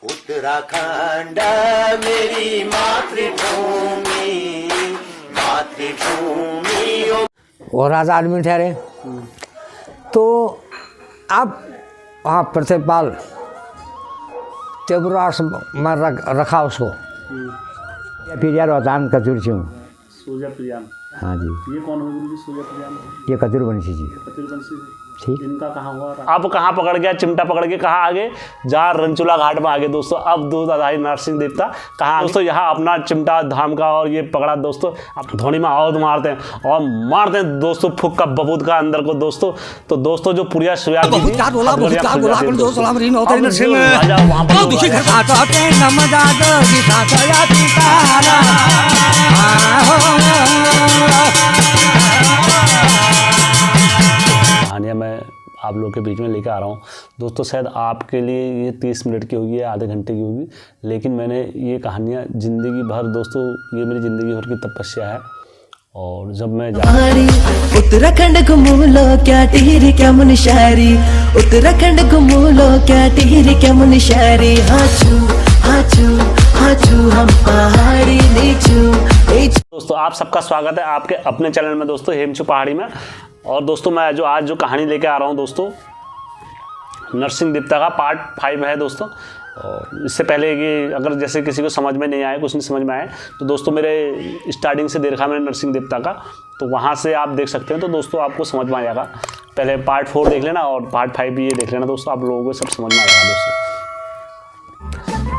उत्तराखंड मेरी मातृभूमि, मातृभूमि। और राजा आदमी ठहरे तो अब वहाँ प्रतिपाल त्रिपुरास में रखा उसको। फिर यार रोहतान कचूर से हूँ। सूर्या प्रियान। हाँ जी। ये कौन होगी सूर्या प्रियान? ये कचूरवंशी जी। कचूरवंशी ठीक। इनका कहाँ हुआ? अब कहाँ पकड़ गया चिमटा पकड़ के, कहाँ आगे जहाँ रंचुला घाट में आगे दोस्तों। अब दूधाधारी नरसिंह देवता कहाँ दोस्तों, यहाँ अपना चिमटा धाम का और ये पकड़ा दोस्तों। अब धोनी में और मारते हैं और मारते हैं दोस्तों फुक का बबूत का अंदर को दोस्तों। तो दोस्तों जो पुरिया सुया कहानियाँ मैं आप लोग के बीच में लेकर आ रहा हूँ दोस्तों। शायद आपके लिए ये 30 मिनट की होगी या आधे घंटे की होगी, लेकिन मैंने ये कहानियाँ ज़िंदगी भर दोस्तों, ये मेरी ज़िंदगी भर की तपस्या है। और जब मैं उत्तराखंड घूमूलो क्या टिहरी क्या मुनशारी, उत्तराखंड घूमूलो क्या टिहरी क्या मुनशारी। हाचू हाचू हाचू हम पहाड़ी नीचू। दोस्तों आप सबका स्वागत है आपके अपने चैनल में दोस्तों, हेमचू पहाड़ी में। और दोस्तों मैं आज जो कहानी लेके आ रहा हूँ दोस्तों, नरसिंह देवता का पार्ट 5 है दोस्तों। और इससे पहले कि अगर जैसे किसी को समझ में नहीं आए, कुछ नहीं समझ में आए, तो दोस्तों मेरे स्टार्टिंग से दे रखा मैंने नरसिंह देवता का, तो वहाँ से आप देख सकते हैं। तो दोस्तों आपको समझ में आ जाएगा। पहले पार्ट 4 देख लेना और पार्ट 5 भी ये देख लेना दोस्तों, आप लोगों को सब समझ में आ जाएगा दोस्तों।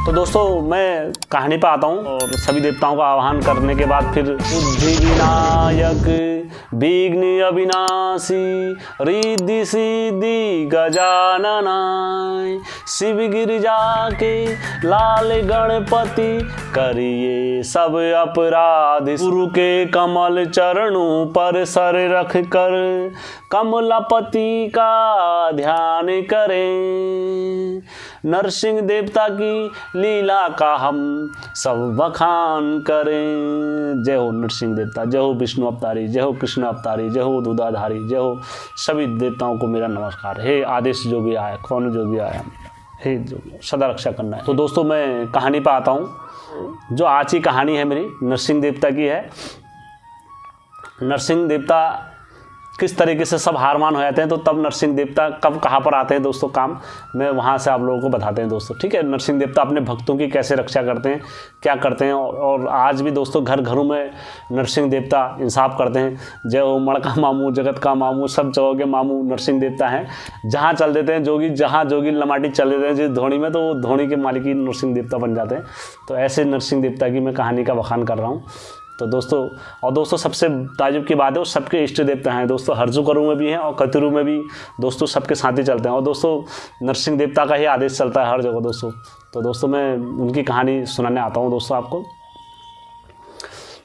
तो दोस्तों मैं कहानी पर आता हूँ। और सभी देवताओं का आह्वान करने के बाद फिर बुद्धि विनायक विघ्न अविनाशी रिद्धि सिद्धि गजाननाय शिव गिरिजा के लाल गणपति करिए सब अपराध। गुरु के कमल चरणों पर सर रख कर कमलापति का ध्यान करें। नरसिंह देवता की लीला का हम सब बखान करें। जय हो नरसिंह देवता, जय हो विष्णु अवतारी, जय हो कृष्ण अवतारी, जय हो दूधाधारी, जय हो सभी देवताओं को मेरा नमस्कार। हे आदेश जो भी आया, कौन जो भी आया, हे जो सदा रक्षा करना है। तो दोस्तों मैं कहानी पर आता हूँ। जो आज की कहानी है मेरी नरसिंह देवता की है। नरसिंह देवता किस तरीके से सब हारमान हो जाते हैं, तो तब नरसिंह देवता कब कहाँ पर आते हैं दोस्तों काम, मैं वहाँ से आप लोगों को बताते हैं दोस्तों, ठीक है। नरसिंह देवता अपने भक्तों की कैसे रक्षा करते हैं, क्या करते हैं। और आज भी दोस्तों घर घरों में नरसिंह देवता इंसाफ करते हैं। जय हो मड़का मामू, जगत का मामू, सब जगह के मामू नरसिंह देवता हैं। जहाँ चल देते हैं जोगी, जहाँ जोगी लमाटी चल देते हैं जिस धोनी में, तो वो धोनी के मालिक ही नरसिंह देवता बन जाते हैं। तो ऐसे नरसिंह देवता की मैं कहानी का बखान कर रहा हूँ। तो दोस्तों सबसे ताजुब की बात है, वो सबके इष्ट देवता हैं दोस्तों। हरजू-करू में भी हैं और कतरू में भी दोस्तों सबके साथ ही चलते हैं। और दोस्तों नरसिंह देवता का ही आदेश चलता है हर जगह दोस्तों। तो दोस्तों मैं उनकी कहानी सुनाने आता हूँ दोस्तों आपको।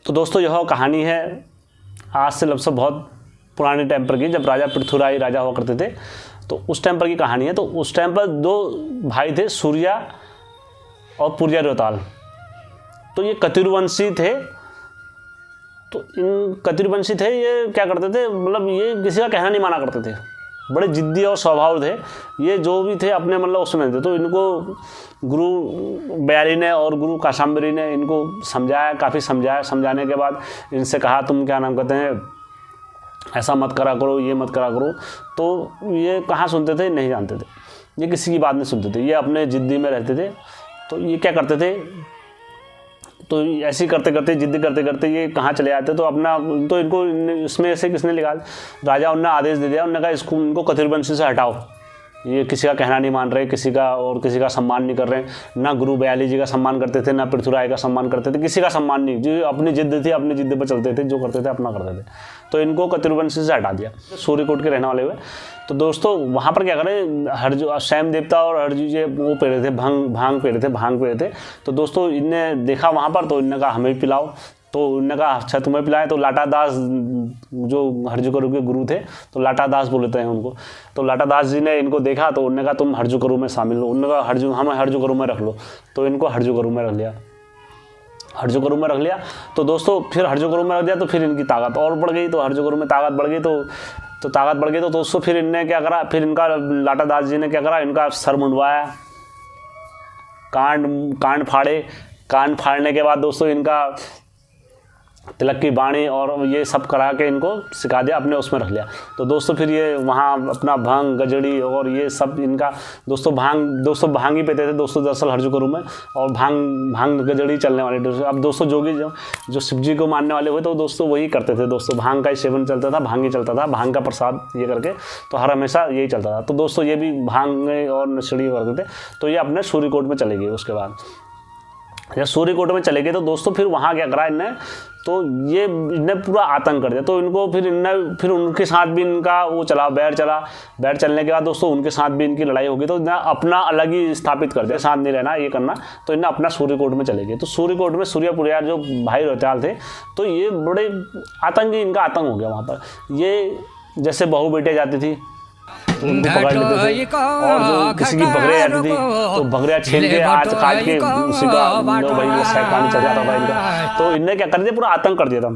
तो दोस्तों यह कहानी है आज से लगभग बहुत पुराने टाइम पर की, जब राजा पृथ्वीराज राजा हुआ करते थे। तो उस टाइम पर की कहानी है। तो उस टाइम पर 2 भाई थे, सूर्या और पुरिया रोताल। तो ये कतिरवंशी थे। तो इन कतिरवंशी थे, ये क्या करते थे, मतलब ये किसी का कहना नहीं माना करते थे, बड़े जिद्दी और स्वभाव थे ये। जो भी थे अपने मतलब उसमें थे। तो इनको गुरु बयाली ने और गुरु काशाम्बरी ने इनको समझाया, काफ़ी समझाया। समझाने के बाद इनसे कहा तुम क्या नाम कहते हैं, ऐसा मत करा करो, ये मत करा करो। तो ये कहाँ सुनते थे, नहीं जानते थे, ये किसी की बात नहीं सुनते थे, ये अपने जिद्दी में रहते थे। तो ये क्या करते थे, तो ऐसे ही करते करते जिद्दी करते करते ये कहाँ चले जाते। तो अपना तो इनको इसमें ऐसे किसने निकाल, राजा उन्होंने आदेश दे दिया, उन्होंने कहा इसको इनको कतिरवंशी से हटाओ, ये किसी का कहना नहीं मान रहे, किसी का और किसी का सम्मान नहीं कर रहे। ना गुरु बयाली जी का सम्मान करते थे, ना पृथ्वीराज का सम्मान करते थे, किसी का सम्मान नहीं। जो अपनी जिद्द थी, अपनी जिद्द पर चलते थे, जो करते थे अपना करते थे। तो इनको कतिरवंशी से हटा दिया। सूर्यकोट के रहने वाले हुए। तो दोस्तों वहाँ पर क्या करें, हरजू शैम देवता और हरजू जी वो पी रहे थे, भांग पी रहे थे। तो दोस्तों इनने देखा वहाँ पर, तो इनने कहा हमें भी पिलाओ। तो उन्होंने कहा अच्छा तुम्हें पिलाएं। तो लाटा दास जो हरजू-करू के गुरु थे, तो लाटा दास बोलते हैं उनको। तो लाटा दास जी ने इनको देखा, तो उन्होंने कहा तुम हरजू-करू में शामिल हो। उन्होंने कहा हमें हरजू-करू में रख लो। तो इनको हरजू-करू में रख लिया, हरजू-करू में रख लिया। तो दोस्तों फिर हरजू-करू में रख दिया, तो फिर इनकी ताकत और बढ़ गई। तो हरजू-करू में ताकत बढ़ गई, तो ताकत बढ़ गई। तो दोस्तों फिर इनने क्या करा, फिर इनका लाटा दास जी ने क्या करा, इनका सर मुंडवाया, कांड फाड़े। कांड फाड़ने के बाद दोस्तों इनका तिलक की बाणी और ये सब करा के इनको सिखा दिया, अपने उसमें रख लिया। तो दोस्तों फिर ये वहाँ अपना भांग गजड़ी और ये सब इनका दोस्तों भांग ही पीते थे दोस्तों दरअसल हरजू में, और भांग गजड़ी चलने वाले। अब दोस्तों जोगी जो शिव जी को मानने वाले हुए तो दोस्तों वही करते थे दोस्तों, भांग का ही सेवन चलता था, भांग ही चलता था, भांग का प्रसाद ये करके तो हर हमेशा यही चलता था। तो दोस्तों ये भी भांग और नशड़ी करते थे। तो ये अपने सूर्यकोट में चले गए। उसके बाद जब सूर्यकोट में चले गए तो दोस्तों फिर वहाँ क्या करा इनने, तो ये इनने पूरा आतंक कर दिया। तो इनको फिर उनके साथ भी इनका वो चला, बैर चलने के बाद दोस्तों उनके साथ भी इनकी लड़ाई होगी। तो इन्हें अपना अलग ही स्थापित कर दिया, साथ नहीं रहना ये करना। तो इन्हें अपना सूर्यकोट में चले गए। तो सूर्यकोट में सूर्य पुरियार जो भाई रोहताल थे तो ये बड़े आतंकी, इनका आतंक हो गया वहाँ पर। ये जैसे बहू बेटे जाती थी तो उनको पकड़ लेते थे, और जो किसी की बकरियाँ जाती थी तो बकरियाँ छीन के आज काट के उसी का भाई सैकानी चल जाता था इनका। तो इनने क्या कर दिया, पूरा आतंक कर दिया था,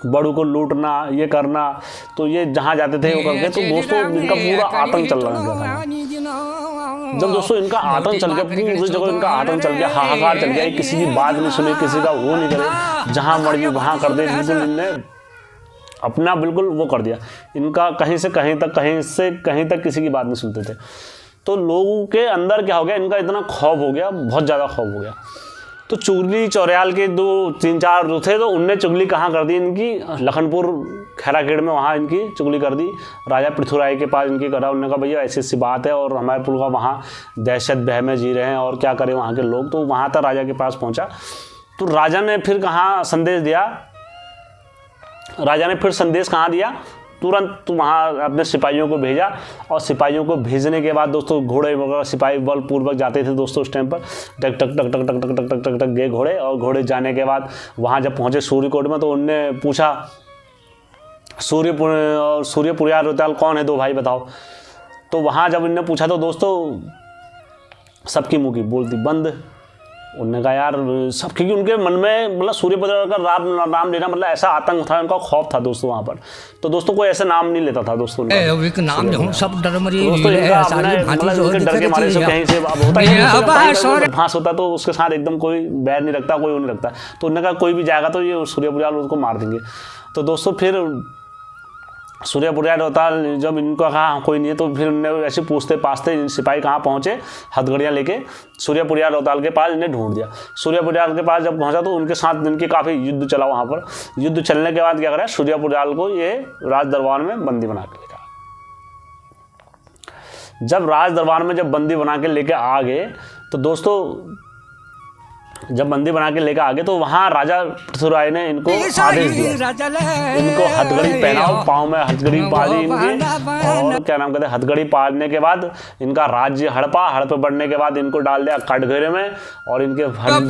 बड़ों को लूटना ये करना। तो ये जहाँ जाते थे वो करके, तो दोस्तों इनका पूरा आतंक चल रहा था। जब दोस्तों इनका आतंक चल गया, पूरी जगह इनका आतंक चल गया, हाहाकार चल गया, किसी की बात नहीं सुनी, किसी का वो नहीं करे, जहाँ मर्जी वहाँ कर दे। बिल्कुल इनने अपना बिल्कुल वो कर दिया, इनका कहीं से कहीं तक किसी की बात नहीं सुनते थे। तो लोगों के अंदर क्या हो गया, इनका इतना खौफ हो गया, बहुत ज़्यादा खौफ हो गया। तो चुगली चौरियाल के 2-3-4 जो थे तो उनने चुगली कहाँ कर दी इनकी, लखनपुर खैराखेड़ में वहाँ इनकी चुगली कर दी। राजा पृथ्वीराज के पास इनकी करा, उन्होंने कहा भैया ऐसी बात है और हमारे पुल का वहाँ दहशत भय में जी रहे हैं और क्या करें वहाँ के लोग। तो वहाँ तक राजा के पास पहुँचा। तो राजा ने फिर कहाँ संदेश दिया, कहाँ दिया, तुरंत वहाँ अपने सिपाहियों को भेजा। और सिपाहियों को भेजने के बाद दोस्तों घोड़े वगैरह सिपाही बलपूर्वक जाते थे दोस्तों उस टाइम पर, टक टक टक टक टक टक टक टक टक गए घोड़े। और घोड़े जाने के बाद वहाँ जब पहुँचे सूर्यकोट में तो उनने पूछा सूर्य पुरियार रोहताल कौन है, 2 भाई बताओ। तो वहाँ जब इनने पूछा तो दोस्तों सबकी मुँह की बोलती बंद। उन्होंने कहा यार सब, क्योंकि उनके मन में मतलब सूर्य पुरियार का नाम लेना मतलब ऐसा आतंक था, उनका खौफ था दोस्तों वहाँ पर। तो दोस्तों कोई ऐसा नाम नहीं लेता था दोस्तों, डर के मारे से कहीं से फांस होता तो उसके साथ एकदम कोई बैर नहीं रखता, कोई वो नहीं रखता। तो उन्होंने कहा कोई भी जाएगा तो ये सूर्य पुरियार उसको मार देंगे। तो दोस्तों फिर सूर्य पुरियार रोहताल जब इनको कहा कोई नहीं है तो फिर उनने ऐसे पूछते पाछते सिपाही कहाँ पहुँचे, हथगड़ियाँ लेके सूर्य पुरियार रोहताल के पास इन्हें ढूंढ दिया। सूर्य पुरियार के पास जब पहुँचा तो उनके साथ इनकी काफ़ी युद्ध चला। वहाँ पर युद्ध चलने के बाद क्या करा, सूर्य पुरियार को ये राज दरबार में बंदी बना के लेकर। जब राज दरबार में जब बंदी बना के लेके आ गए तो दोस्तों जब बंदी बना के लेकर आ गए तो वहाँ राजा पृथ्वीराज ने इनको आदेश दिया, इनको हथगड़ी पहनाओ, पाँव में हथगड़ी पाली इनके, और क्या नाम कहते हैं हथगड़ी पालने के बाद इनका राज्य हड़प बढ़ने के बाद इनको डाल दिया कटघरे में और इनके वहाँ पर।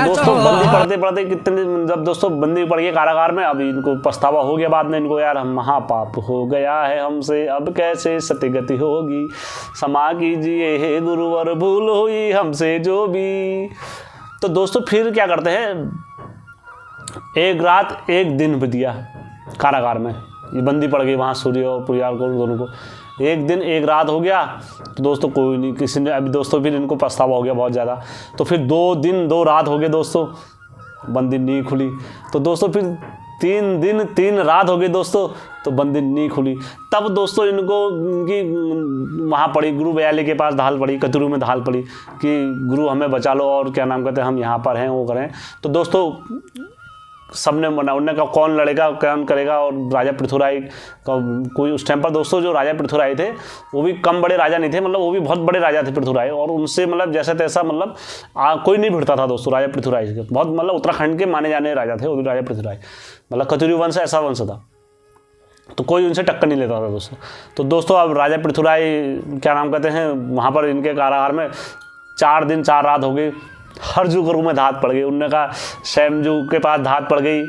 दोस्तों बंदी पढ़ते कितने, जब दोस्तों बंदी पड़ गए कारागार में, अब इनको पछतावा हो गया बाद में इनको, यार हम महापाप हो गया है हमसे, अब कैसे सत्यगति होगी, क्षमा कीजिए हे गुरुवर, भूल हुई हमसे जो भी। तो दोस्तों फिर क्या करते हैं, एक रात एक दिन बीत गया कारागार में, ये बंदी पड़ गई वहाँ सूर्य और पुरियार को, दोनों को एक दिन एक रात हो गया। तो दोस्तों कोई नहीं, किसी ने अभी दोस्तों फिर इनको पछतावा हो गया बहुत ज़्यादा। तो फिर 2 दिन 2 रात हो गए दोस्तों, बंदी नहीं खुली। तो दोस्तों फिर 3 दिन 3 रात हो गई दोस्तों, तो बंदी नहीं खुली। तब दोस्तों इनको इनकी वहाँ पड़ी, गुरु बयाली के पास धाल पड़ी, कतरू में धाल पड़ी कि गुरु हमें बचा लो और क्या नाम कहते हैं हम यहाँ पर हैं वो करें। तो दोस्तों सबने मना, उन्होंने कहा कौन लड़ेगा कौन करेगा। और राजा पृथ्वीराज का कोई उस टाइम पर दोस्तों जो राजा पृथ्वीराज थे वो भी कम बड़े राजा नहीं थे, मतलब वो भी बहुत बड़े राजा थे पृथ्वीराज, और उनसे मतलब जैसा तैसा मतलब कोई नहीं भिड़ता था दोस्तों राजा पृथ्वीराज के। बहुत मतलब उत्तराखंड के माने जाने राजा थे वो भी राजा पृथ्वीराज, मतलब कतुरी वंश ऐसा वंश था, तो कोई उनसे टक्कर नहीं लेता था दोस्तों। तो दोस्तों अब राजा पृथ्वीराज क्या नाम कहते हैं वहाँ पर इनके कारागार में 4 दिन 4 रात हो गई। हरजू गुरु में धात पड़ गई, उनने कहा शैमजू के पास धात पड़ गई,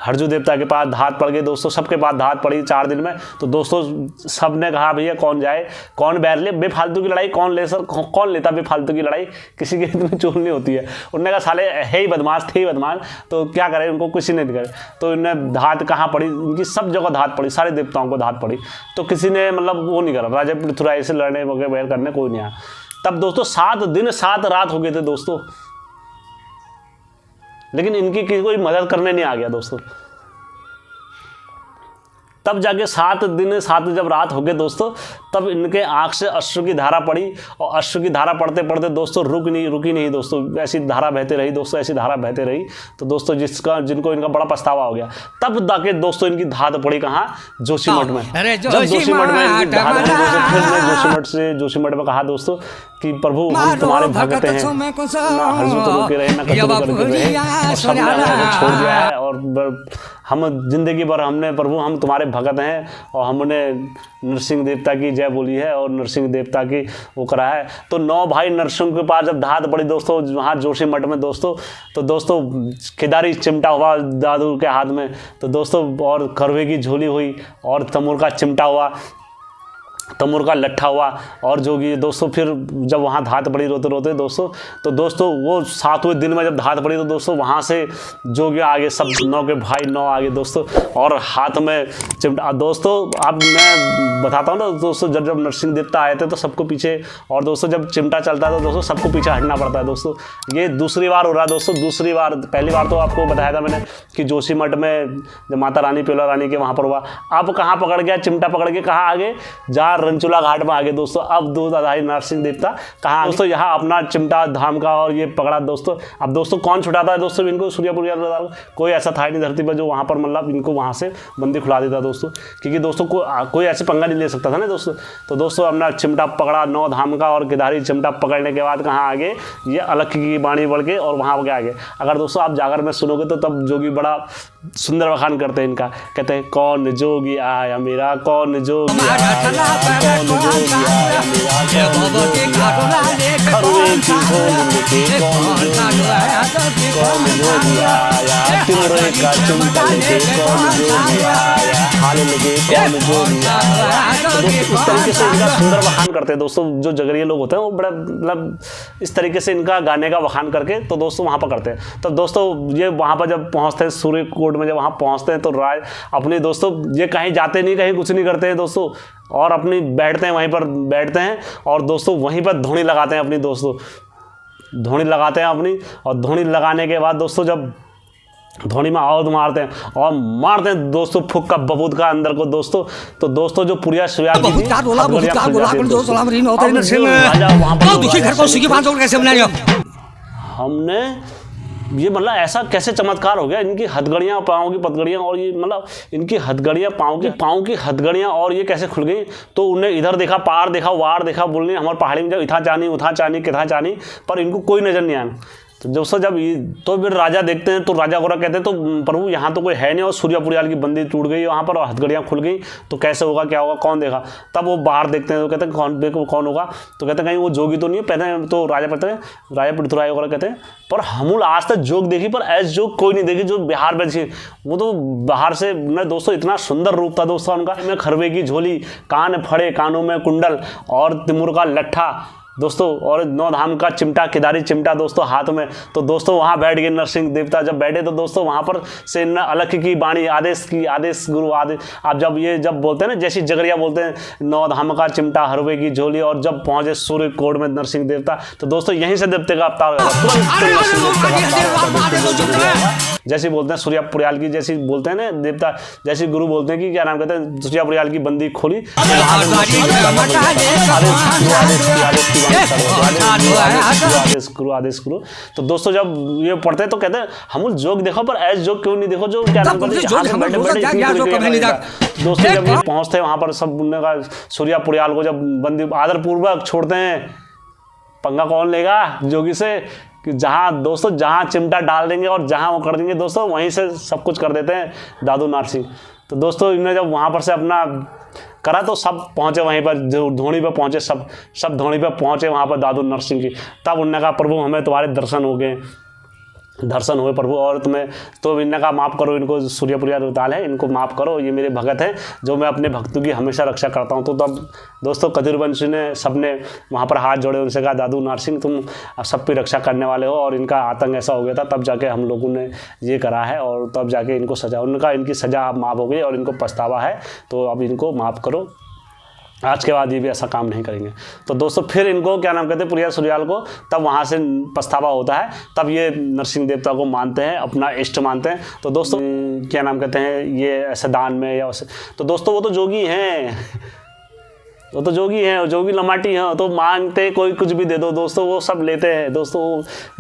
हरजू देवता के पास धात पड़ गई दोस्तों, सबके पास धात पड़ी 4 दिन में। तो दोस्तों सब ने कहा भैया कौन जाए, कौन बैर ले, बेफालतू की लड़ाई कौन ले सर, कौन लेता बेफालतू की लड़ाई, किसी की इतनी चोल नहीं होती है। उन्होंने कहा साले है ही बदमाश, थे ही बदमाश, तो क्या करें, उनको किसी ने दिखाया। तो इन्हें धात कहाँ पड़ी, इनकी सब जगह धात पड़ी, सारे देवताओं को धात पड़ी। तो किसी ने मतलब वो नहीं करा, राजा पृथ्वीराज से लड़ने वगैरह करने कोई नहीं आया। तब दोस्तों 7 दिन 7 रात हो गए थे दोस्तों, लेकिन इनकी कोई मदद करने नहीं आ गया दोस्तों। तब जाके 7 दिन 7 जब रात हो गए दोस्तों, तब इनके आंख से अश्रु की धारा पड़ी, और अश्रु की धारा पड़ते पड़ते दोस्तों रुकी नहीं दोस्तों, ऐसी धारा बहते रही दोस्तों, ऐसी धारा बहते रही। तो दोस्तों जिनको इनका बड़ा पछतावा हो गया, तब जाके दोस्तों इनकी धात पड़ी कहाँ, जोशीमठ में। जब जोशीमठ में इनकी धात पड़ी दोस्तों, फिर मैं जोशीमठ में कहा दोस्तों कि प्रभु हम तुम्हारे भगत हैं, ना हरजू तो रुके रहे, ना कटु करके रहे, और सबने हमें छोड़ दिया है, और हम जिंदगी भर हमने प्रभु हम तुम्हारे भगत हैं, और हमने नरसिंह देवता की जय बोली है, और नरसिंह देवता की वो करा है। तो 9 भाई नरसिंह के पास जब धात पड़ी दोस्तों वहाँ जोशीमठ में दोस्तों, तो दोस्तों केदारी चिमटा हुआ दादू के हाथ में, तो दोस्तों और करवे की झोली हुई, और तमोर का चिमटा हुआ, तमोर का लट्ठा हुआ, और जोगी दोस्तों फिर जब वहाँ धात पड़ी रोते रोते दोस्तों, तो दोस्तों वो 7वें दिन में जब धात पड़ी तो दोस्तों वहाँ से जोगी आगे सब 9 के भाई 9 आगे दोस्तों, और हाथ में चिमटा। दोस्तों अब मैं बताता हूँ ना दोस्तों, जब नरसिंह देवता आए थे तो सबको पीछे, और दोस्तों जब चिमटा चलता है तो दोस्तों सबको पीछे हटना पड़ता है दोस्तों। ये दूसरी बार हो रहा है दोस्तों, दूसरी बार। पहली बार तो आपको बताया था मैंने कि जोशीमठ में जब माता रानी प्योला रानी के वहाँ पर हुआ। अब कहाँ पकड़ गया चिमटा, पकड़ के कहाँ आगे, जहाँ रंचुला घाट में आगे दोस्तों। अब दूधाधारी नरसिंह देवता कहाँ दोस्तों, यहाँ अपना चिमटा धाम का और ये पकड़ा दोस्तों। अब दोस्तों कौन छुटाता है दोस्तों इनको, सूर्यपुर, कोई ऐसा था नहीं धरती पर जो वहाँ पर मतलब इनको वहाँ से बंदी खुला देता दोस्तों, क्योंकि दोस्तों कोई ऐसे पंगा नहीं ले सकता था ना दोस्तों। तो दोस्तों अपना चिमटा पकड़ा 9 धाम का, और केदारी चिमटा पकड़ने के बाद कहाँ आगे, ये अलख की बाणी बढ़ के और वहाँ आगे। अगर दोस्तों आप जागर में सुनोगे तो तब जोगी बड़ा सुंदर बखान करते हैं इनका, कहते हैं कौन जोगी आया मेरा, कौन जोगी आया, कौन जोगी आया मेरा, कौन जोगी आया, तिमरे का चिमटा लेके कौन जोगी आया, हाले लगे कौन जोगी आया। इस तरीके से इनका सुंदर बखान करते हैं दोस्तों। जो जगरिये लोग होते हैं वो बड़ा मतलब इस तरीके से इनका गाने का बखान करके तो दोस्तों वहाँ पर करते हैं। तो दोस्तों ये वहाँ पर जब पहुँचते हैं सूर्यकोट में, जब वहाँ पहुँचते हैं तो राज अपने दोस्तों ये कहीं जाते नहीं, कहीं कुछ नहीं करते हैं दोस्तों, और अपनी बैठते हैं वहीं पर बैठते हैं, और दोस्तों वहीं पर धूनी लगाते हैं अपनी दोस्तों, धूनी लगाते हैं अपनी। और धूनी लगाने के बाद दोस्तों जब धोनी में आवाज मारते हैं और मारते हैं दोस्तों फुक का बबूद का अंदर को दोस्तों। तो दोस्तों जो पुरिया शिवया की थी, हमने ये मतलब ऐसा कैसे चमत्कार हो गया, इनकी हथगड़ियाँ पाँव की पतगड़ियाँ, और ये मतलब इनकी हथगड़ियाँ पाँव की हथगड़ियाँ, और ये कैसे खुल गई। तो उन्हें इधर देखा, पार देखा, वार देखा, बोलने हमारे पहाड़ी में जब इथा चानी उथा चानी किथा चानी, पर इनको कोई नजर नहीं आया। तो दोस्तों जब तो फिर राजा देखते हैं तो राजा गोरा कहते हैं तो प्रभु यहाँ तो कोई है नहीं, और सूर्यपुरियाल की बंदी टूट गई वहाँ पर, और हथगड़ियाँ खुल गई, तो कैसे होगा, क्या होगा, कौन देखा। तब वो बाहर देखते हैं तो कहते हैं कौन होगा, तो कहते हैं कहीं वो जोगी तो नहीं है। कहते हैं तो राजा पृथ्वीराज वगैरह कहते हैं पर हमूल आज तक जोग देखी, पर ऐसे जोग कोई नहीं देखी जो बिहार में थी। वो तो बाहर से मैं दोस्तों इतना सुंदर रूप था दोस्तों उनका, में खरवे की झोली, कान फड़े, कानों में कुंडल, और तिमुर का लट्ठा दोस्तों, और 9 धाम का चिमटा, केदारी चिमटा दोस्तों हाथ में। तो दोस्तों वहाँ बैठ गए नरसिंह देवता, जब बैठे तो दोस्तों वहाँ पर से न अलख की बाणी आदेश गुरु आदेश। आप जब बोलते हैं ना, जैसी जगरिया बोलते हैं 9 धाम का चिमटा, हरवे की झोली, और जब पहुँचे सूर्यकोट में नरसिंह देवता, तो दोस्तों यहीं से देवते का अवतार जैसे बोलते हैं सूर्यपुरियाल की, जैसी बोलते हैं ना देवता, जैसी गुरु बोलते हैं कि क्या नाम कहते हैं, सूर्यपुरियाल की बंदी खोली, आदेश करो। तो दोस्तों जब ये पढ़ते हैं तो कहते हैं हम जोग देखो, पर ऐसे जोग क्यों नहीं देखो जो क्या नाम कहते हैं। दोस्तों जब ये पहुंचते हैं वहां पर, सब का सूर्यपुरियाल को जब बंदी आदर पूर्वक छोड़ते हैं, पंगा कौन लेगा जोगी से, कि जहाँ चिमटा डाल देंगे और जहाँ वो कर देंगे दोस्तों, वहीं से सब कुछ कर देते हैं दादू नरसिंह। तो दोस्तों इन्होंने जब वहाँ पर से अपना करा तो सब पहुँचे वहीं पर, धोनी पे पहुँचे, सब धोनी पे पहुँचे वहाँ पर दादू नरसिंह की। तब उन्होंने कहा प्रभु हमें तुम्हारे दर्शन हो गए, दर्शन हुए प्रभु, और तुम्हें तो इन्हें का माफ़ करो, इनको सूर्यपुरिया रुताल है, इनको माफ़ करो, ये मेरे भगत हैं जो मैं अपने भक्तों की हमेशा रक्षा करता हूँ। तो तब दोस्तों कबीरवंशी ने सबने वहाँ पर हाथ जोड़े, उनसे कहा दादू नारसिंह तुम सब की रक्षा करने वाले हो, और इनका आतंक ऐसा हो गया था, तब जाके हम लोगों ने ये करा है, और तब जाके इनको सज़ा, उनका इनकी सज़ा अब माफ़ हो गई और इनको पछतावा है, तो अब इनको माफ़ करो, आज के बाद ये भी ऐसा काम नहीं करेंगे। तो दोस्तों फिर इनको क्या नाम कहते हैं, पुरिया सुरयाल को तब वहाँ से पछतावा होता है, तब ये नरसिंह देवता को मानते हैं, अपना इष्ट मानते हैं। तो दोस्तों क्या नाम कहते हैं, ये ऐसे दान में या वैसे, तो दोस्तों वो तो जोगी हैं, वो तो जोगी हैं, जोगी लमाटी हैं, तो मांगते कोई कुछ भी दे दो दोस्तों, वो सब लेते हैं दोस्तों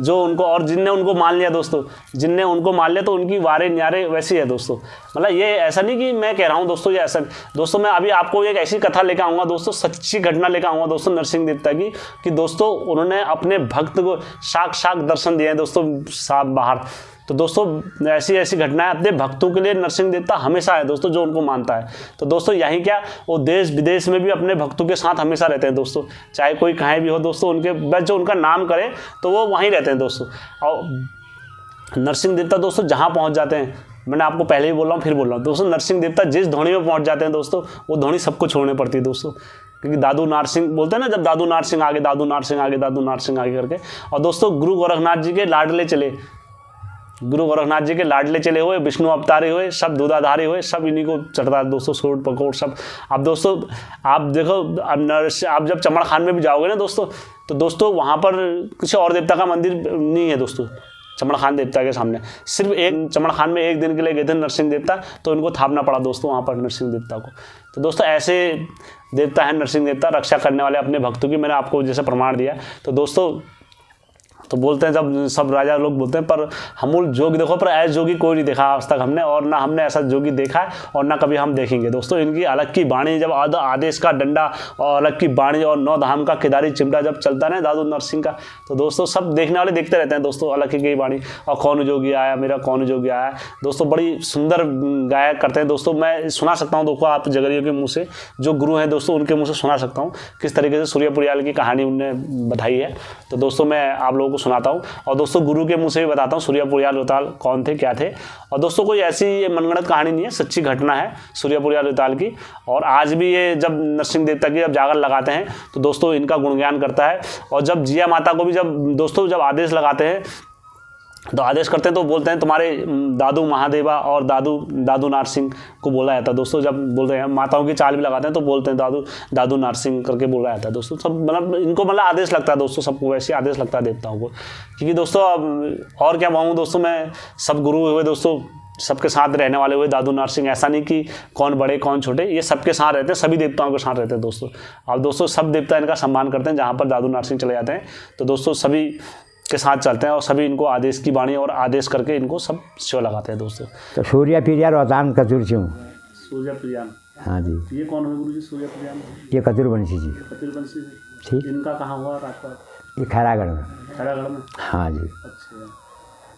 जो उनको, और जिनने उनको मान लिया दोस्तों, जिनने उनको मान लिया तो उनकी वारे न्यारे वैसी है दोस्तों। मतलब ये ऐसा नहीं कि मैं कह रहा हूँ दोस्तों, ये ऐसा दोस्तों, मैं अभी आपको एक ऐसी कथा लेकर आऊँगा दोस्तों, सच्ची घटना लेकर आऊँगा दोस्तों नरसिंह देवता की, कि दोस्तों उन्होंने अपने भक्त को साक्षात दर्शन दिए हैं दोस्तों साथ बाहर। तो दोस्तों ऐसी ऐसी घटनाएं अपने भक्तों के लिए नरसिंह देवता हमेशा है दोस्तों, जो उनको मानता है। तो दोस्तों यहीं क्या, वो देश विदेश में भी अपने भक्तों के साथ हमेशा रहते हैं दोस्तों, चाहे कोई कहीं भी हो दोस्तों, उनके बस जो उनका नाम करे तो वो वहीं रहते हैं दोस्तों। और नरसिंह देवता दोस्तों जहाँ पहुँच जाते हैं, मैंने आपको पहले ही बोल रहा हूँ फिर बोल रहा हूँ दोस्तों, नरसिंह देवता जिस धोनी में पहुँच जाते हैं दोस्तों, वो धोनी सबको छोड़नी पड़ती है दोस्तों, क्योंकि दादू नारसिंह बोलते हैं ना, जब दादू नारसिंह आगे, दादू नारसिंह आगे, दादू नारसिंह आगे करके। और दोस्तों गुरु गोरखनाथ जी के लाडले चले, गुरु गोरखनाथ जी के लाडले चले हुए, विष्णु अवतारी हुए, सब दूधाधारी हुए, सब इन्हीं को चढ़ता है दोस्तों, सोट पकोड़ सब। अब दोस्तों आप देखो, आप जब चमड़ खान में भी जाओगे ना दोस्तों, तो दोस्तों वहाँ पर किसी और देवता का मंदिर नहीं है दोस्तों, चमड़ खान देवता के सामने सिर्फ एक, चमड़ खान में एक दिन के लिए गए थे नरसिंह देवता, तो इनको थापना पड़ा दोस्तों वहाँ पर नरसिंह देवता को। तो दोस्तों ऐसे देवता है नरसिंह देवता, रक्षा करने वाले अपने भक्तों की, मैंने आपको जैसे प्रमाण दिया। तो दोस्तों तो बोलते हैं, जब सब राजा लोग बोलते हैं, पर हमूल जोगी देखो, पर ऐसा जोगी कोई नहीं देखा आज तक हमने, और ना हमने ऐसा जोगी देखा है और ना कभी हम देखेंगे दोस्तों। इनकी अलग की बाणी, जब आदेश का डंडा और अलग की बाणी और 9 धाम का केदारी चिमटा जब चलता है ना दादू नरसिंह का, तो दोस्तों सब देखने वाले देखते रहते हैं दोस्तों, अलग की बाणी। और कौन जोगी आया, मेरा कौन जोगी आया दोस्तों, बड़ी सुंदर गायक करते हैं दोस्तों। मैं सुना सकता हूँ दोस्तों, आप जगरियों के मुँह से, जो गुरु हैं दोस्तों उनके मुँह से सुना सकता हूँ किस तरीके से सूर्यपुरियाल की कहानी उनने बताई है। तो दोस्तों मैं आप लोगों को सुनाता हूँ, और दोस्तों गुरु के मुंह से भी बताता हूँ सूर्यपुरियाल रुताल कौन थे, क्या थे। और दोस्तों कोई ऐसी मनगढ़ंत कहानी नहीं है, सच्ची घटना है सूर्यपुरियाल रुताल की। और आज भी ये जब नरसिंह देवता की जब जागर लगाते हैं तो दोस्तों इनका गुणगान करता है। और जब जिया माता को भी जब दोस्तों जब आदेश लगाते हैं, तो आदेश करते हैं तो बोलते हैं तुम्हारे दादू महादेवा और दादू नारसिंह को बोला जाता है दोस्तों। जब बोलते हैं माताओं की चाल भी लगाते हैं तो बोलते हैं दादू नारसिंह करके बोला जाता है दोस्तों। सब मतलब इनको मतलब आदेश लगता है दोस्तों, सबको वैसे आदेश लगता है देवताओं को, क्योंकि दोस्तों अब और क्या कहूँ दोस्तों, मैं सब गुरु हुए दोस्तों, सबके साथ रहने वाले हुए दादू नारसिंह। ऐसा नहीं कि कौन बड़े कौन छोटे, ये सबके साथ रहते हैं, सभी देवताओं के साथ रहते हैं दोस्तों। अब दोस्तों सब देवता इनका सम्मान करते हैं, जहाँ पर दादू नारसिंह चले जाते हैं तो दोस्तों सभी के साथ चलते हैं और सभी इनको आदेश की वाणी और आदेश करके इनको सब सेवा लगाते हैं दोस्तों। तो सूर्यपुरिया रोहतान कचूर से हूँ। सूर्यपुरिया, हाँ जी। ये कौन है गुरु जी सूर्यपुरिया? ये कचूरवंशी जी। कबीरवंशी से। ठीक। इनका कहाँ हुआ राजपाट? ये खैरागढ़ में। खैरागढ़ में? हाँ जी। अच्छा।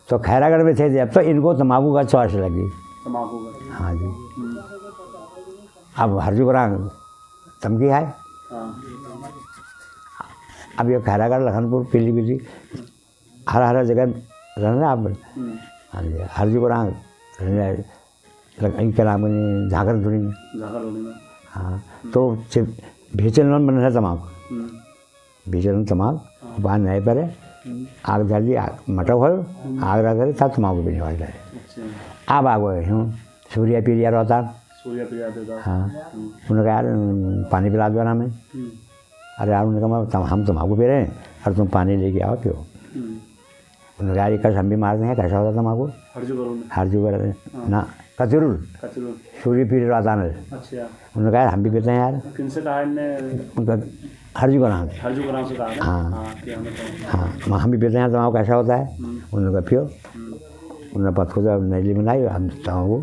तो खैरागढ़ में थे जब, तो इनको तम्बाकू का चॉइस लगी। तम्बाकू का? हाँ जी। अब हरजुगरांग तमकी है। हाँ। अब ये खैरागढ़, लखनपुर, पीलीभीत, हर जगह रहना आप। हाँ जी। हरजुगरांग इनके नाम झाकर धुनी में। हाँ। तो भीचल बन रहा तमाकू, भीचल तमाकू बाहर नहीं पड़े, आग डाल दी, मटक हो आग रख कर तब तमाकू पीने वाले है। अब आ गए हूँ सूर्यपुरिया रोहतान। हाँ। उन्होंने कहा यार पानी पिला दो हमें। अरे यार उन्होंने कहा हम तम्बाकू पी रहे हैं और तुम पानी लेके आओ पियो। उन्होंने कहा कल हम भी मारते हैं, कैसा होता तम्बाकू? हरजुगर ना कचरूल सूर्यपुरिया रोहतान। उन्होंने कहा हम भी पीते हैं यार। किनसे कहा इनने? उनका हरजुगराम से। हरजुगराम से कहा? हाँ हाँ, हम भी पीते हैं तम्बाकू, कैसा होता है? उन्होंने कहा पियो। उन्होंने पत्थर जब नैली बनाई, हम तम्बाकू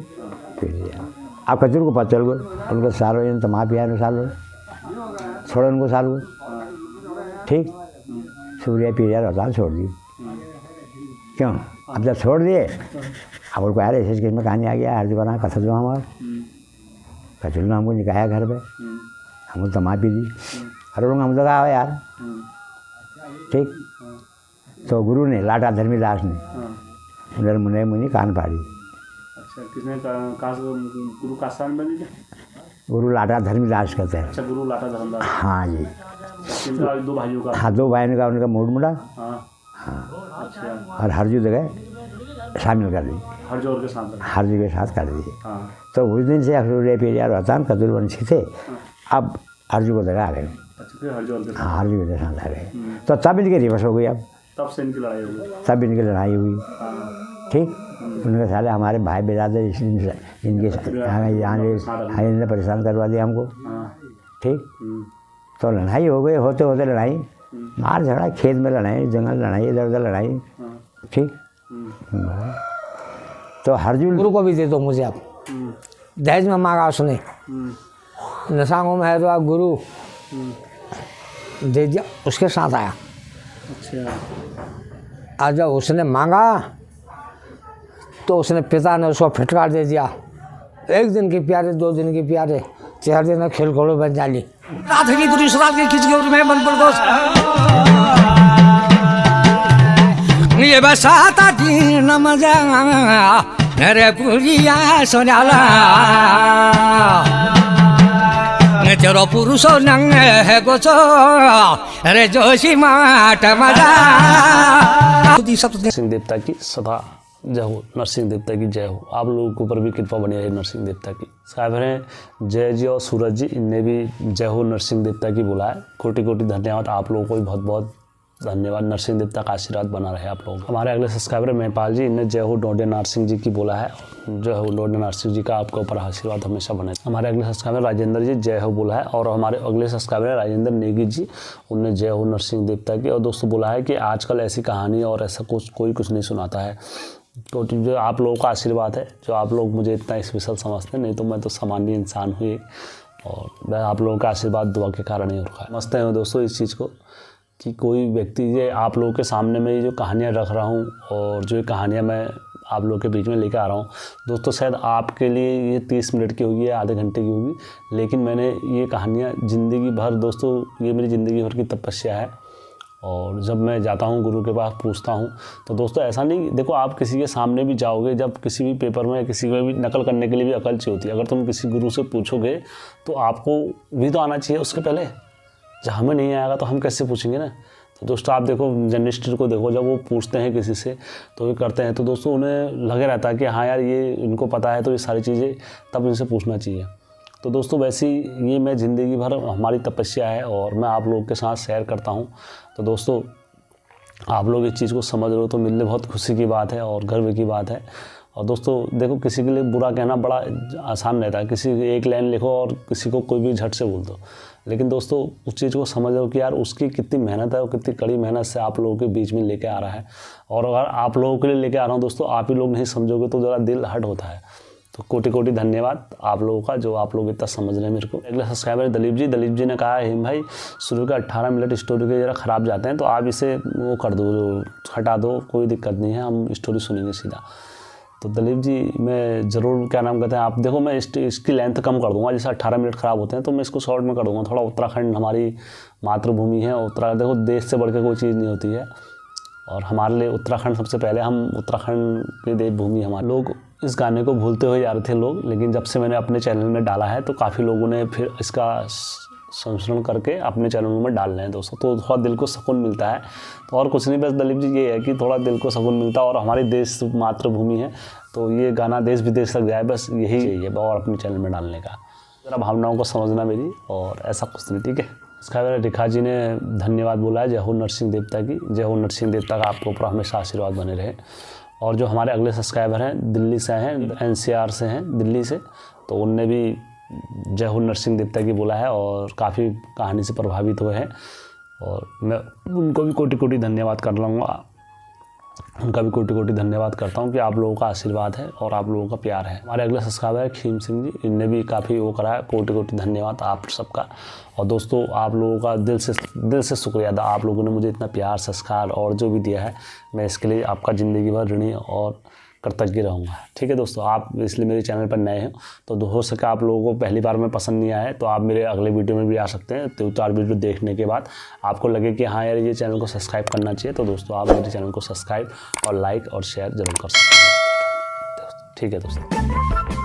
पी लिया। आप कचूर को पता चल गए, उनको सालों इन तम्बाकू पिया सालों छोड़ो उनको सालों। ठीक। सूर्यपुरिया रोहतान छोड़ दी। क्यों? अब जब छोड़ दिए, अब उनको यार ऐसे में कहानी आ गया, हरजुगराम कथा जो हमारा कचूर ने हमको निकाया घर पे, हमको तम्बाकू पी दी। अरे लोग हम तो कहा यार। ठीक। तो गुरु ने, लाटा धर्मीदास ने उधर मुने मुनि कान फाड़ी। अच्छा, किसने गुरु कासान बनी थे? गुरु लाटा धर्मदास कहते हैं। अच्छा, गुरु लाटा धर्मदास। हाँ जी। इनका 2 भाइयों का। हाँ, 2 भाइयों का उनका मूड मुड़ा। हाँ। अच्छा। और हरजू जगह शामिल कर दी। हरजू के साथ। हरजू के साथ कर दी। हाँ। तो उस दिन से अखरूरे पेरियार रोहतान कदूरवंशी थे, अब हरजू को जगह आ गए। अच्छा, फिर हरजू के साथ। हाँ, हरजू के साथ आ गए। तो तब इनकी रिवर्स हो गई। अब तब से इनकी लड़ाई हो गई। तब इनकी लड़ाई हुई। ठीक। उनके साले हमारे भाई बिरादर इसलिए इनके यहाँ इनने परेशान करवा दिया हमको। ठीक। तो लड़ाई हो गई, होते होते लड़ाई, मार झगड़ा, खेत में लड़ाई, जंगल लड़ाई, इधर उधर लड़ाई। ठीक। तो हरजू गुरु को भी दे दो मुझे आप। दहेज में मांगा उसने, नशांगों में है तो आप गुरु दे दिया, उसके साथ आया। अच्छा। आज जब उसने मांगा तो उसने पिता ने उसको फटकार दे दिया। 1 दिन के प्यारे, 2 दिन के प्यारे, 4 दिन खेल घोड़ो बन जाली। रात की पूरी रात के खिंच गई मैं मन पर ये बसाता दिन मजा मेरे पुरिया सोनाला तेरो पुरुषो नंग है गोचो अरे जोशी माट मजा। नरसिंह देवता की सदा जय हो, नरसिंह देवता की जय हो। आप लोगों के ऊपर भी कृपा बनी रही नरसिंह देवता की। साहब हैं जय जी और सूरज जी, इनने भी जय हो नरसिंह देवता की बोला है। कोटि कोटि धन्यवाद आप लोगों को भी, बहुत बहुत धन्यवाद। नरसिंह देवता का आशीर्वाद बना रहे आप लोगों का। हमारे अगले सब्सक्राइबर महिपाल जी, इनने जय हो डोडे नारसिंह जी की बोला है। जय हो डोडे नारसिंह जी का आपके ऊपर आशीर्वाद हमेशा बने। हमारे अगले सब्सक्राइबर राजेंद्र जी जय हो बोला है। और हमारे अगले सब्सक्राइबर राजेंद्र नेगी जी, उनने जय हो नरसिंह देवता की। और दोस्तों बोला है कि आजकल ऐसी कहानी और ऐसा कोई कुछ नहीं सुनाता है। तो जो आप लोगों का आशीर्वाद है, जो आप लोग मुझे इतना स्पेशल समझते हैं, नहीं तो मैं तो सामान्य इंसान हूँ और मैं आप लोगों का आशीर्वाद दुआ के कारण ही हो रखा है। समझते हैं दोस्तों इस चीज़ को कि कोई व्यक्ति, ये आप लोगों के सामने मैं ये जो कहानियाँ रख रहा हूँ और जो कहानियाँ मैं आप लोगों के बीच में लेकर आ रहा हूँ दोस्तों, शायद आपके लिए ये 30 मिनट की होगी या आधे घंटे की होगी, लेकिन मैंने ये कहानियाँ ज़िंदगी भर, दोस्तों ये मेरी ज़िंदगी भर की तपस्या है। और जब मैं जाता हूँ गुरु के पास पूछता हूँ, तो दोस्तों ऐसा नहीं, देखो आप किसी के सामने भी जाओगे, जब किसी भी पेपर में किसी को भी नकल करने के लिए भी अकल चाहिए होती है। अगर तुम किसी गुरु से पूछोगे तो आपको भी तो आना चाहिए उसके पहले। जब हमें नहीं आएगा तो हम कैसे पूछेंगे ना। तो दोस्तों आप देखो जर्नलिस्ट को देखो, जब वो पूछते हैं किसी से तो ये करते हैं, तो दोस्तों उन्हें लगे रहता है कि हाँ यार ये इनको पता है तो ये सारी चीज़ें तब इनसे पूछना चाहिए। तो दोस्तों वैसे ये मैं ज़िंदगी भर हमारी तपस्या है और मैं आप लोगों के साथ शेयर करता हूँ। तो दोस्तों आप लोग इस चीज़ को समझ रहे हो तो मेरे लिए बहुत खुशी की बात है और गर्व की बात है। और दोस्तों देखो किसी के लिए बुरा कहना बड़ा आसान रहता है, किसी एक लाइन लिखो और किसी को कोई भी झट से बोल दो, लेकिन दोस्तों उस चीज़ को समझो कि यार उसकी कितनी मेहनत है और कितनी कड़ी मेहनत से आप लोगों के बीच में लेके आ रहा है। और अगर आप लोगों के लिए लेके आ रहा हूँ दोस्तों, आप ही लोग नहीं समझोगे तो ज़रा दिल हट होता है। तो कोटि कोटि धन्यवाद आप लोगों का, जो आप लोग इतना समझ रहे हैं मेरे को। अगला सब्सक्राइबर दलीप जी ने कहा है भाई शुरू के 18 मिनट स्टोरी के ज़रा ख़राब जाते हैं, तो आप इसे वो कर दो, हटा दो, कोई दिक्कत नहीं है, हम स्टोरी सुनेंगे सीधा। तो दलीप जी मैं ज़रूर क्या नाम कहते हैं, आप देखो मैं इसकी लेंथ कम कर दूंगा, जैसे 18 मिनट ख़राब होते हैं तो मैं इसको शॉर्ट में कर दूंगा। थोड़ा उत्तराखंड हमारी मातृभूमि है, उत्तराखंड देखो देश से बढ़ के कोई चीज़ नहीं होती है और हमारे लिए उत्तराखंड सबसे पहले, हम उत्तराखंड की देवभूमि हमारे। लोग इस गाने को भूलते हुए जा रहे थे लोग, लेकिन जब से मैंने अपने चैनल में डाला है तो काफ़ी लोगों ने फिर इसका संस्करण करके अपने चैनलों में डाल रहे हैं दोस्तों, तो थोड़ा दिल को सुकून मिलता है। तो और कुछ नहीं, बस दलीप जी ये है कि थोड़ा दिल को सुकून मिलता है और हमारी देश मातृभूमि है तो ये गाना देश विदेश तक जाए, बस यही चाहिए और अपने चैनल में डालने का। ज़रा भावनाओं को समझना मेरी, और ऐसा कुछ नहीं, ठीक है। इसका मेरा रेखा जी ने धन्यवाद बोला है, जय हो नरसिंह देवता की, जय हो नरसिंह देवता का आपके ऊपर हमेशा आशीर्वाद बने रहे। और जो हमारे अगले सब्सक्राइबर हैं दिल्ली से हैं, NCR से हैं, दिल्ली से, तो उनने भी जय हो नरसिंह देवता की बोला है और काफ़ी कहानी से प्रभावित हुए हैं और मैं उनको भी कोटि कोटि धन्यवाद कर लूँगा, उनका भी कोटि कोटि धन्यवाद करता हूँ कि आप लोगों का आशीर्वाद है और आप लोगों का प्यार है। हमारे अगले सब्सक्राइबर है खीम सिंह जी, इनने भी काफ़ी वो करा है, कोटि कोटि धन्यवाद आप सबका। और दोस्तों आप लोगों का दिल से शुक्रिया अदा, आप लोगों ने मुझे इतना प्यार संस्कार और जो भी दिया है, मैं इसके लिए आपका ज़िंदगी भर ऋणी और कृतज्ञ रहूँगा। ठीक है दोस्तों, आप इसलिए मेरे चैनल पर नए हैं तो हो सके आप लोगों को पहली बार में पसंद नहीं आया है तो आप मेरे अगले वीडियो में भी आ सकते हैं। 3-4 वीडियो देखने के बाद आपको लगे कि हाँ यार ये चैनल को सब्सक्राइब करना चाहिए तो दोस्तों आप मेरे चैनल को सब्सक्राइब और लाइक और शेयर ज़रूर कर सकते हैं। ठीक है दोस्तों।